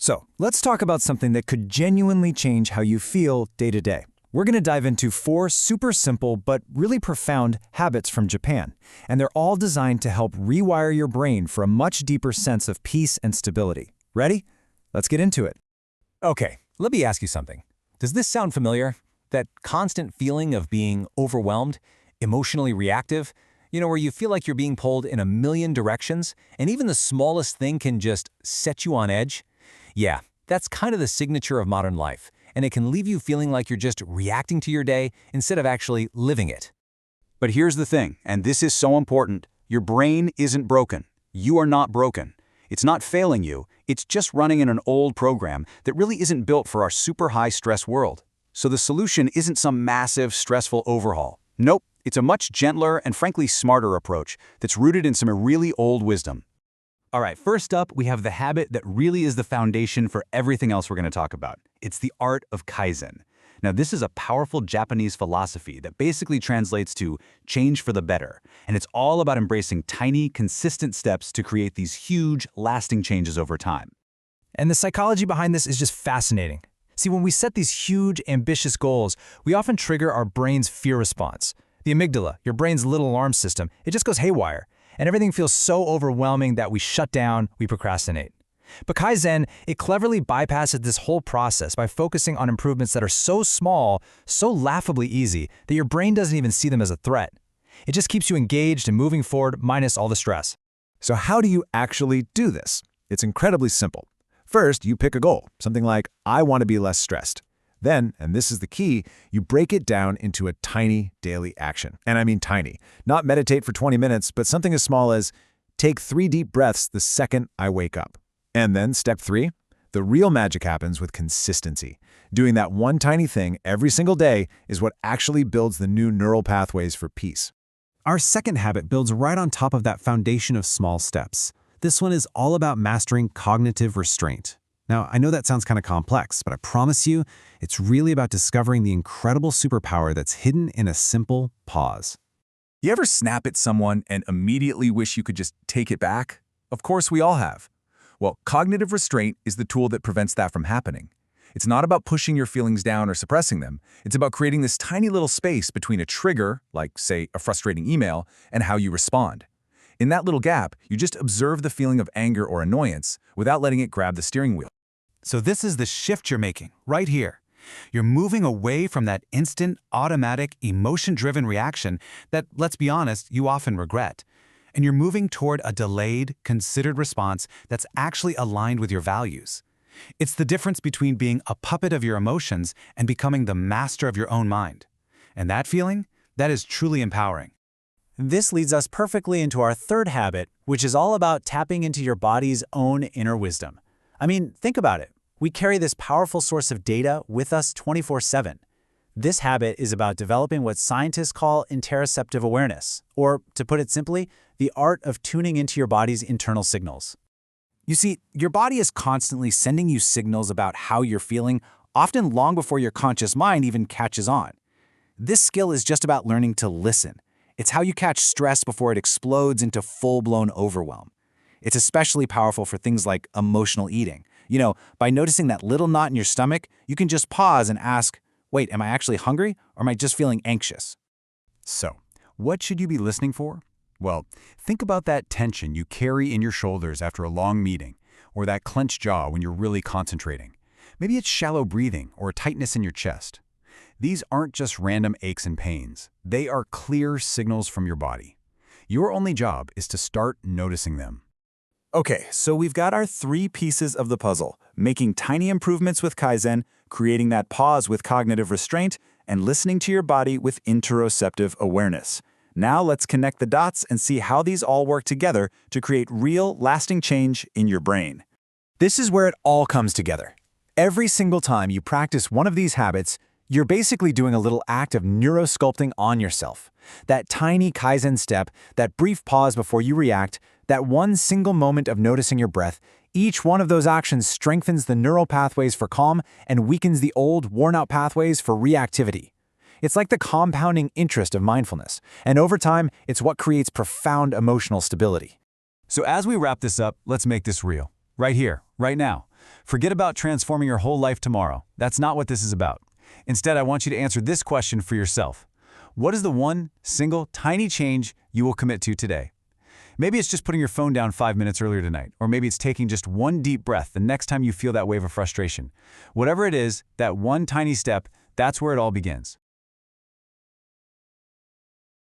So, let's talk about something that could genuinely change how you feel day to day. We're going to dive into 4 super simple but really profound habits from Japan, and they're all designed to help rewire your brain for a much deeper sense of peace and stability. Ready? Let's get into it. Okay, let me ask you something. Does this sound familiar? That constant feeling of being overwhelmed, emotionally reactive, where you feel like you're being pulled in a million directions, and even the smallest thing can just set you on edge? Yeah, that's kind of the signature of modern life, and it can leave you feeling like you're just reacting to your day instead of actually living it. But here's the thing, and this is so important. Your brain isn't broken. You are not broken. It's not failing you. It's just running in an old program that really isn't built for our super high-stress world. So the solution isn't some massive, stressful overhaul. Nope, it's a much gentler and frankly smarter approach that's rooted in some really old wisdom. All right, first up, we have the habit that really is the foundation for everything else we're going to talk about. It's the art of Kaizen. Now, this is a powerful Japanese philosophy that basically translates to change for the better, and it's all about embracing tiny, consistent steps to create these huge, lasting changes over time. And the psychology behind this is just fascinating. See, when we set these huge, ambitious goals, we often trigger our brain's fear response. The amygdala, your brain's little alarm system, it just goes haywire, and everything feels so overwhelming that we shut down, we procrastinate. But Kaizen, it cleverly bypasses this whole process by focusing on improvements that are so small, so laughably easy, that your brain doesn't even see them as a threat. It just keeps you engaged and moving forward minus all the stress. So how do you actually do this? It's incredibly simple. First, you pick a goal, something like, I want to be less stressed. Then, and this is the key, you break it down into a tiny daily action. And I mean tiny. Not meditate for 20 minutes, but something as small as, take 3 deep breaths the second I wake up. And then step 3, the real magic happens with consistency. Doing that one tiny thing every single day is what actually builds the new neural pathways for peace. Our second habit builds right on top of that foundation of small steps. This one is all about mastering cognitive restraint. Now, I know that sounds kind of complex, but I promise you, it's really about discovering the incredible superpower that's hidden in a simple pause. You ever snap at someone and immediately wish you could just take it back? Of course, we all have. Well, cognitive restraint is the tool that prevents that from happening. It's not about pushing your feelings down or suppressing them. It's about creating this tiny little space between a trigger, like, say, a frustrating email, and how you respond. In that little gap, you just observe the feeling of anger or annoyance without letting it grab the steering wheel. So this is the shift you're making, right here. You're moving away from that instant, automatic, emotion-driven reaction that, let's be honest, you often regret. And you're moving toward a delayed, considered response that's actually aligned with your values. It's the difference between being a puppet of your emotions and becoming the master of your own mind. And that feeling, that is truly empowering. This leads us perfectly into our third habit, which is all about tapping into your body's own inner wisdom. I mean, think about it. We carry this powerful source of data with us 24/7. This habit is about developing what scientists call interoceptive awareness, or, to put it simply, the art of tuning into your body's internal signals. You see, your body is constantly sending you signals about how you're feeling, often long before your conscious mind even catches on. This skill is just about learning to listen. It's how you catch stress before it explodes into full-blown overwhelm. It's especially powerful for things like emotional eating. By noticing that little knot in your stomach, you can just pause and ask, wait, am I actually hungry, or am I just feeling anxious? So, what should you be listening for? Well, think about that tension you carry in your shoulders after a long meeting, or that clenched jaw when you're really concentrating. Maybe it's shallow breathing or a tightness in your chest. These aren't just random aches and pains. They are clear signals from your body. Your only job is to start noticing them. Okay, so we've got our 3 pieces of the puzzle: making tiny improvements with Kaizen, creating that pause with cognitive restraint, and listening to your body with interoceptive awareness. Now let's connect the dots and see how these all work together to create real, lasting change in your brain. This is where it all comes together. Every single time you practice one of these habits, you're basically doing a little act of neurosculpting on yourself. That tiny Kaizen step, that brief pause before you react, that one single moment of noticing your breath, each one of those actions strengthens the neural pathways for calm and weakens the old, worn-out pathways for reactivity. It's like the compounding interest of mindfulness, and over time, it's what creates profound emotional stability. So as we wrap this up, let's make this real. Right here, right now. Forget about transforming your whole life tomorrow. That's not what this is about. Instead, I want you to answer this question for yourself. What is the one single tiny change you will commit to today? Maybe it's just putting your phone down 5 minutes earlier tonight, or maybe it's taking just one deep breath the next time you feel that wave of frustration. Whatever it is, that one tiny step, that's where it all begins.